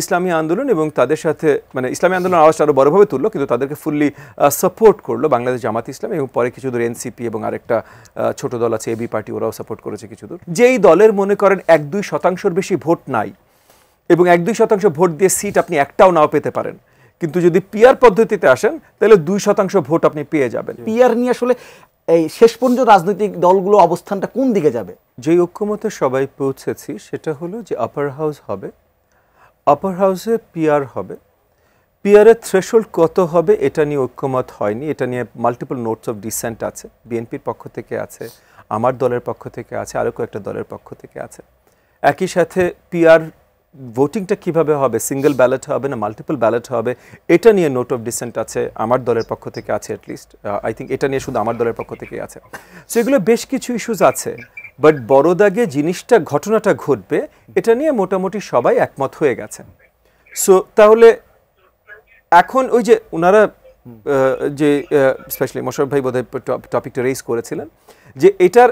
ইসলামী আন্দোলন এবং তাদের সাথে মানে ইসলামী আন্দোলন আওয়াজটা আরও বড়ভাবে তুললো, কিন্তু তাদেরকে ফুললি সাপোর্ট করলো বাংলাদেশ জামাত ইসলাম এবং পরে কিছু দূর এনসিপি এবং আরেকটা ছোট দল আছে এবি পার্টি, ওরাও সাপোর্ট করেছে কিছু দূর। যেই দলের মনে করেন 1-2% বেশি ভোট নাই এবং 1-2% ভোট দিয়ে সিট আপনি একটাও নাও পেতে পারেন, কিন্তু যদি পিআর পদ্ধতিতে আসেন তাহলে 2% ভোট আপনি পেয়ে যাবেন। পিআর নিয়ে আসলে এই শেষ পর্যন্ত রাজনৈতিক দলগুলো অবস্থানটা কোন দিকে যাবে? যেই ঐক্যমতে সবাই পৌঁছেছি সেটা হলো যে আপার হাউস হবে, আপার হাউসে পিআর হবে। পিআরের থ্রেশহোল্ড কত হবে এটা নিয়ে ঐক্যমত হয়নি, এটা নিয়ে মাল্টিপল নোটস অফ ডিসেন্ট আছে, বিএনপির পক্ষ থেকে আছে, আমার দলের পক্ষ থেকে আছে, আরও কয়েকটা দলের পক্ষ থেকে আছে। একই সাথে পিআর ভোটিংটা কিভাবে হবে, সিঙ্গেল ব্যালট হবে না মাল্টিপল ব্যালট হবে, এটা নিয়ে নোট অফ ডিসেন্ট আছে, আমার দলের পক্ষ থেকে আছে, অ্যাটলিস্ট আই থিঙ্ক এটা নিয়ে শুধু আমার দলের পক্ষ থেকে আছে। সো এগুলো বেশ কিছু ইস্যুস আছে, বাট বড় দাগে জিনিসটা ঘটনাটা ঘটবে এটা নিয়ে মোটামুটি সবাই একমত হয়ে গেছে। সো তাহলে এখন ওই যে ওনারা যে স্পেশালি মোশাররফ ভাই বোধহয় টপিকটা রেজ করেছিলেন যে এটার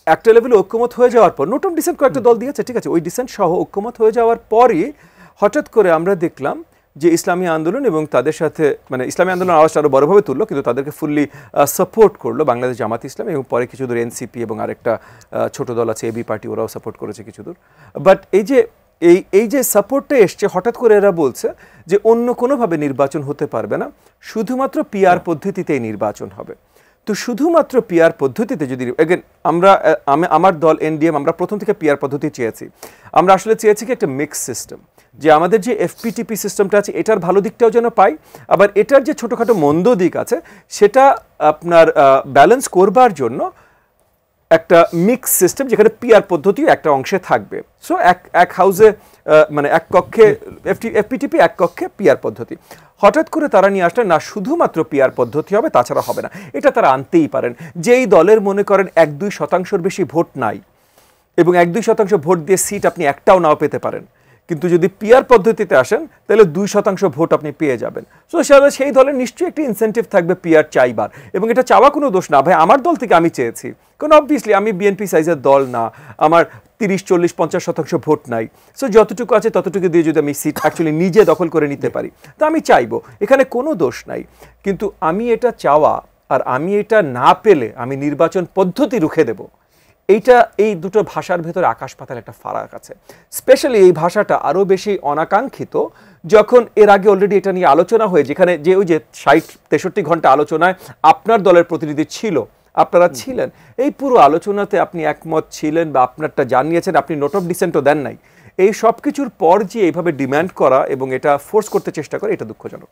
একটা লেভেলে ঐক্যমত হয়ে যাওয়ার পর নোট অফ ডিসেন্ট কয়েকটা দল দিয়েছে, ঠিক আছে, ওই ডিসেন্ট সহ ঐক্যমত হয়ে যাওয়ার পরই হঠাৎ করে আমরা দেখলাম যে ইসলামী আন্দোলন এবং তাদের সাথে মানে ইসলামী আন্দোলন আওয়াজটা আরও বড়ভাবে তুললো, কিন্তু তাদেরকে ফুললি সাপোর্ট করলো বাংলাদেশ জামাত ইসলাম এবং পরে কিছু দূর এনসিপি এবং আরেকটা ছোট দল আছে এবি পার্টি, ওরাও সাপোর্ট করেছে কিছু দূর। বাট এই যে সাপোর্টটা এসছে হঠাৎ করে এরা বলছে যে অন্য কোনোভাবে নির্বাচন হতে পারবে না, শুধুমাত্র পিআর পদ্ধতিতেই নির্বাচন হবে। তো শুধুমাত্র পিআর পদ্ধতিতে যদি এগেন আমার দল এনডিএম আমরা প্রথম থেকে পিআর পদ্ধতি চেয়েছি। আমরা আসলে চেয়েছি কি একটা মিক্স সিস্টেম, যে আমাদের যে এফপিটিপি সিস্টেমটা আছে এটার ভালো দিকটাও যেন পাই, আবার এটার যে ছোটোখাটো মন্দ দিক আছে সেটা আপনার ব্যালেন্স করবার জন্য একটা মিক্স সিস্টেম যেখানে পিআর পদ্ধতিও একটা অংশে থাকবে। সো এক হাউসে মানে এক কক্ষে এফপিটিপি, এক কক্ষে পিআর পদ্ধতি। হঠাৎ করে তারা নিয়ে আসলেন না শুধুমাত্র পিআর পদ্ধতি হবে, তাছাড়া হবে না। এটা তারা আনতেই পারেন। যেই দলের মনে করেন 1-2% বেশি ভোট নাই এবং 1-2% ভোট দিয়ে সিট আপনি একটাও নাও পেতে পারেন, কিন্তু যদি পিআর পদ্ধতিতে আসেন তাহলে 2% ভোট আপনি পেয়ে যাবেন। সো সেই দলের নিশ্চয়ই একটি ইনসেন্টিভ থাকবে পিআর চাইবার, এবং এটা চাওয়া কোনো দোষ না। ভাই আমার দল থেকে আমি চেয়েছি, কারণ অবভিয়াসলি আমি বিএনপি সাইজের দল না, আমার 30-40-50% ভোট নাই। সো যতটুকু আছে ততটুকু দিয়ে যদি আমি সিট অ্যাকচুয়ালি নিজে দখল করে নিতে পারি তো আমি চাইবো, এখানে কোনো দোষ নাই। কিন্তু আমি এটা চাওয়া আর আমি এটা না পেলে আমি নির্বাচন পদ্ধতি রুখে দেব, এই দুটো ভাষার ভেতরে আকাশ পাতাল একটা ফারাক আছে। স্পেশালি এই ভাষাটা আরও বেশি অনাকাঙ্ক্ষিত যখন এর আগে অলরেডি এটা নিয়ে আলোচনা হয়ে, যেখানে যে ওই যে 60-63 ঘন্টা আলোচনায় আপনার দলের প্রতিনিধি ছিল, আপনারা ছিলেন, এই পুরো আলোচনাতে আপনি একমত ছিলেন বা আপনারটা জানিয়েছেন, আপনি নোট অফ ডিসেন্টও দেন নাই। এই সব কিছুর পর যে এইভাবে ডিম্যান্ড করা এবং এটা ফোর্স করতে চেষ্টা করে, এটা দুঃখজনক।